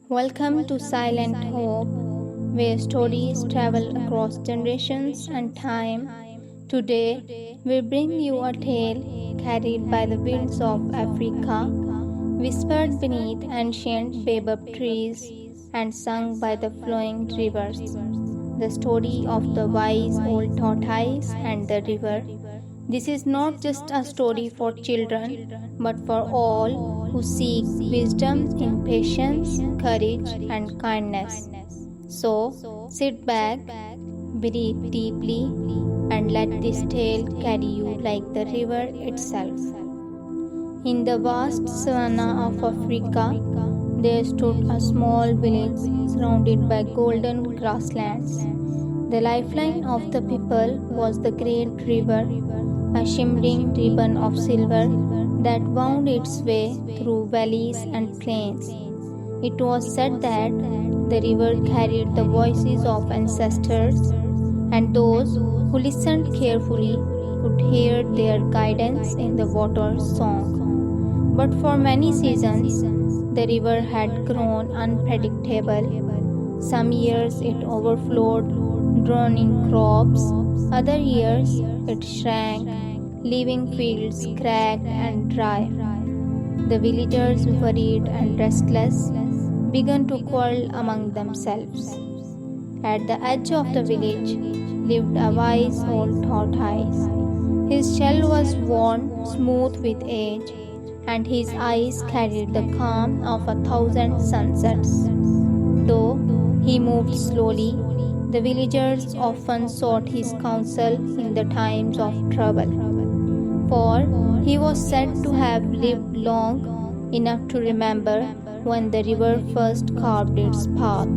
Welcome to Silent Hope, where stories travel across generations and time. Today, we bring you a tale carried by the winds of Africa, whispered beneath ancient baobab trees, and sung by the flowing rivers. The story of the wise old tortoise and the river. This is not just a story for children, but for all who seek wisdom in patience, courage, and kindness. So, sit back, breathe deeply, and let this tale carry you like the river itself. In the vast savanna of Africa, there stood a small village surrounded by golden grasslands. The lifeline of the people was the great river, a shimmering ribbon of silver that wound its way through valleys and plains. It was said that the river carried the voices of ancestors, and those who listened carefully could hear their guidance in the water's song. But for many seasons, the river had grown unpredictable. Some years it overflowed, drowning crops. Other years it shrank, leaving fields cracked and dry. The villagers, worried and restless, began to quarrel among themselves. At the edge of the village lived a wise old tortoise. His shell was worn smooth with age, and his eyes carried the calm of 1,000 sunsets. Though he moved slowly, the villagers often sought his counsel in the times of trouble. For he was said to have lived long enough to remember when the river first carved its path.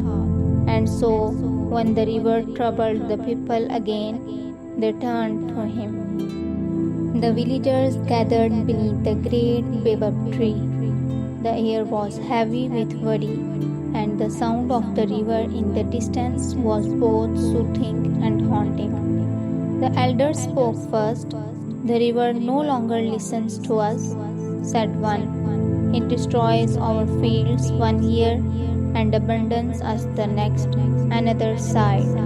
And so, when the river troubled the people again, they turned to him. The villagers gathered beneath the great baobab tree. The air was heavy with worry, and the sound of the river in the distance was both soothing and haunting. The elders spoke first. "The river no longer listens to us," said one. "It destroys our fields one year and abandons us the next," another sighed.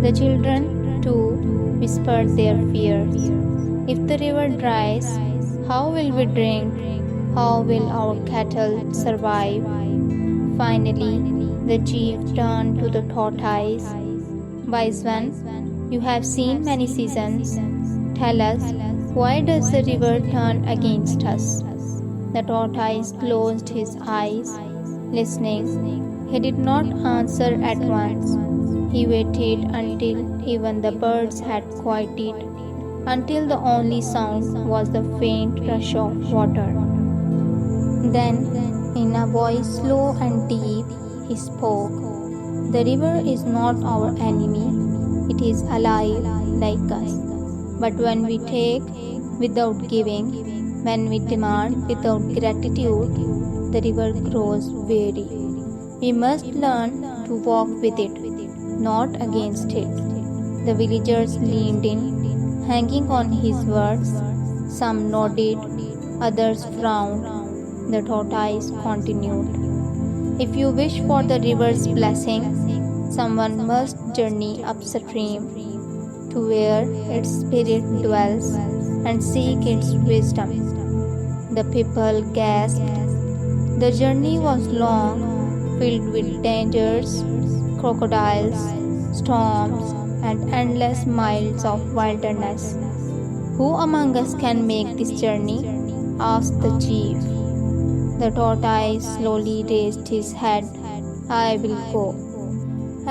The children, too, whispered their fears. "If the river dries, how will we drink? How will our cattle survive?" Finally, the chief turned to the tortoise. "Wise one, you have seen many seasons. Tell us, why does the river turn against us?" The tortoise closed his eyes, listening. He did not answer at once. He waited until even the birds had quieted, until the only sound was the faint rush of water. Then, in a voice slow and deep, he spoke. "The river is not our enemy. It is alive like us. But when we take without giving, when we demand without gratitude, the river grows weary. We must learn to walk with it, not against it." The villagers leaned in, hanging on his words. Some nodded, others frowned. The tortoise continued. "If you wish for the river's blessing, someone must journey upstream to where its spirit dwells and seek its wisdom." The people gasped. The journey was long, filled with dangers, crocodiles, storms, and endless miles of wilderness. "Who among us can make this journey?" asked the chief. The tortoise slowly raised his head. "I will go."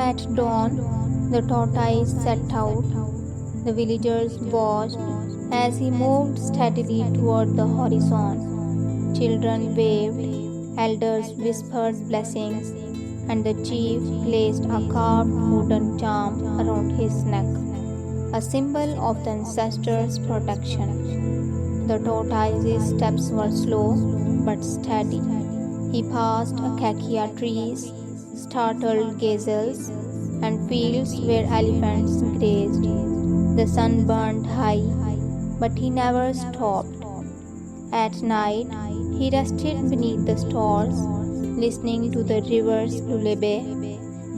At dawn, the tortoise set out. The villagers watched as he moved steadily toward the horizon. Children waved, elders whispered blessings, and the chief placed a carved wooden charm around his neck, a symbol of the ancestors' protection. The tortoise's steps were slow but steady. He passed acacia trees, startled gazelles, and fields where elephants grazed. The sun burned high, but he never stopped. At night, he rested beneath the stars, listening to the river's lullaby.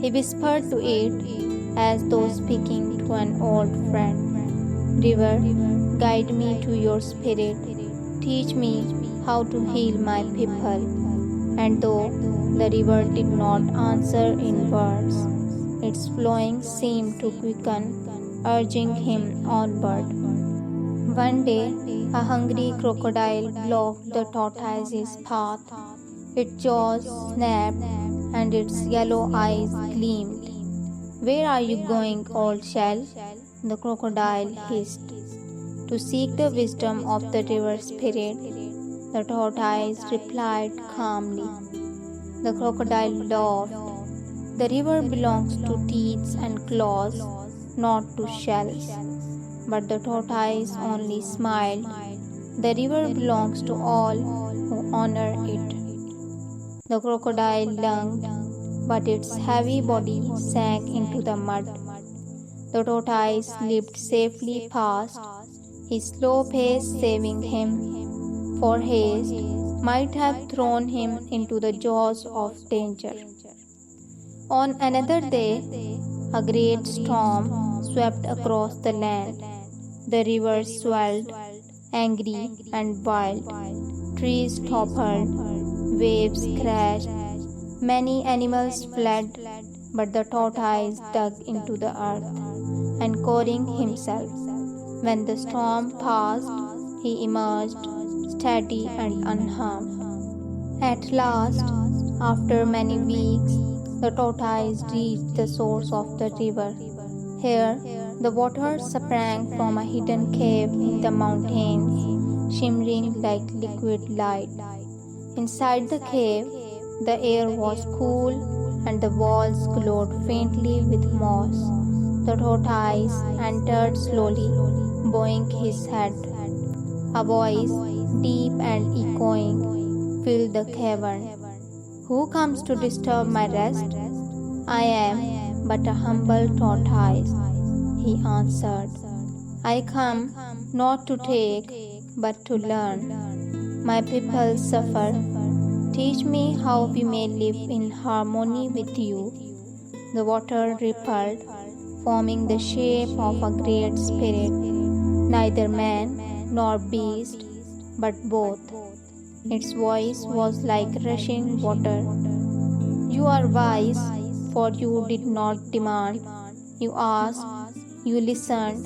He whispered to it as though speaking to an old friend. River, guide me to your spirit. Teach me how to heal my people. And though the river did not answer in words, its flowing seemed to quicken, urging him onward. One day, a hungry crocodile blocked the tortoise's path. Its jaws snapped and its yellow eyes gleamed. "Where are you going, old shell?" the crocodile hissed. "To seek the wisdom of the river spirit," the tortoise replied calmly. The crocodile laughed. "The river belongs to teeth and claws, not to shells." But the tortoise only smiled. "The river belongs to all who honor it." The crocodile lunged, but its heavy body sank into the mud. The tortoise slipped safely past, his slow pace saving him, for haste might have thrown him into the jaws of danger. On another day, a great storm swept across the land. The river swelled, angry and wild. Trees toppled, waves crashed. Many animals fled, but the tortoise dug into the earth, anchoring himself. When the storm passed, he emerged, steady and unharmed. At last, after many weeks, the tortoise reached the source of the river. Here, the water sprang from a hidden cave in the mountains, shimmering like liquid light. Inside the cave, the air was cool and the walls glowed faintly with moss. The tortoise entered slowly, bowing his head. A voice, deep and echoing, filled the cavern. "Who comes to disturb my rest?" "I am but a humble tortoise," he answered. "I come not to take, but to learn. My people suffer. Teach me how we may live in harmony with you." The water rippled, forming the shape of a great spirit, neither man nor beast, but both. Its voice was like rushing water. "You are wise, for you did not demand. You asked, you listened.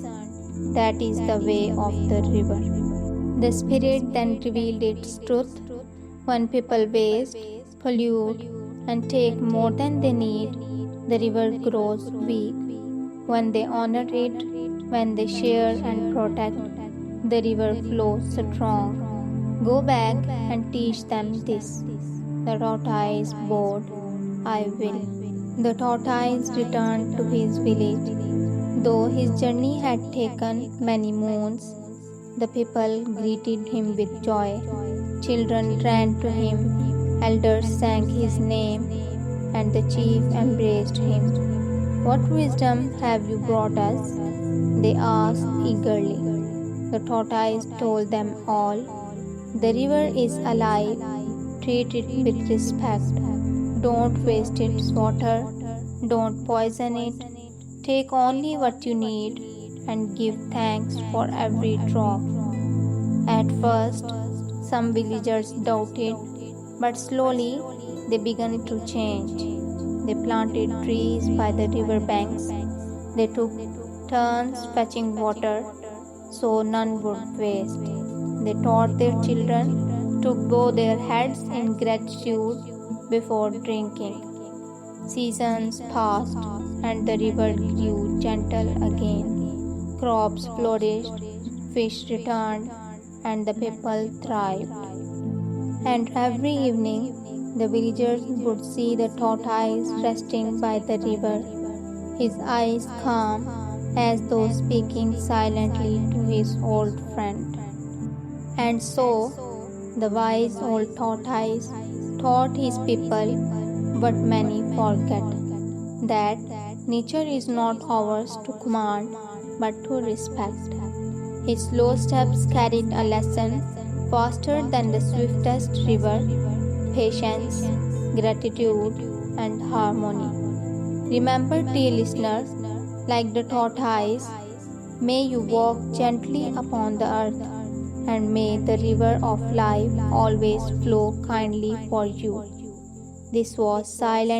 That is the way of the river." The spirit then revealed its truth. When people waste, pollute, and take more than they need, the river grows weak. When they honor it, when they share and protect, the river flows strong. Go back and teach them this. The tortoise bowed. "I will." The tortoise returned to his village. Though his journey had taken many moons, the people greeted him with joy. Children ran to him, elders sang his name, and the chief embraced him. "What wisdom have you brought us?" they asked eagerly. The tortoise told them all. "The river is alive. Treat it with respect. Don't waste its water. Don't poison it. Take only what you need and give thanks for every drop." At first, some villagers doubted, but slowly they began to change. They planted trees by the river banks. They took turns fetching water so none would waste. They taught their children to bow their heads in gratitude before drinking. Seasons passed and the river grew gentle again. Crops flourished, fish returned, and the people thrived. And every evening, the villagers would see the tortoise resting by the river, his eyes calm as though speaking silently to his old friend. And so, the wise old tortoise taught his people what many forget, that nature is not ours to command but to respect. His slow steps carried a lesson faster than the swiftest river: patience, gratitude, and harmony. Remember, dear listeners, like the tortoise, may you walk gently upon the earth, and may the river of life always flow kindly for you. This was Silent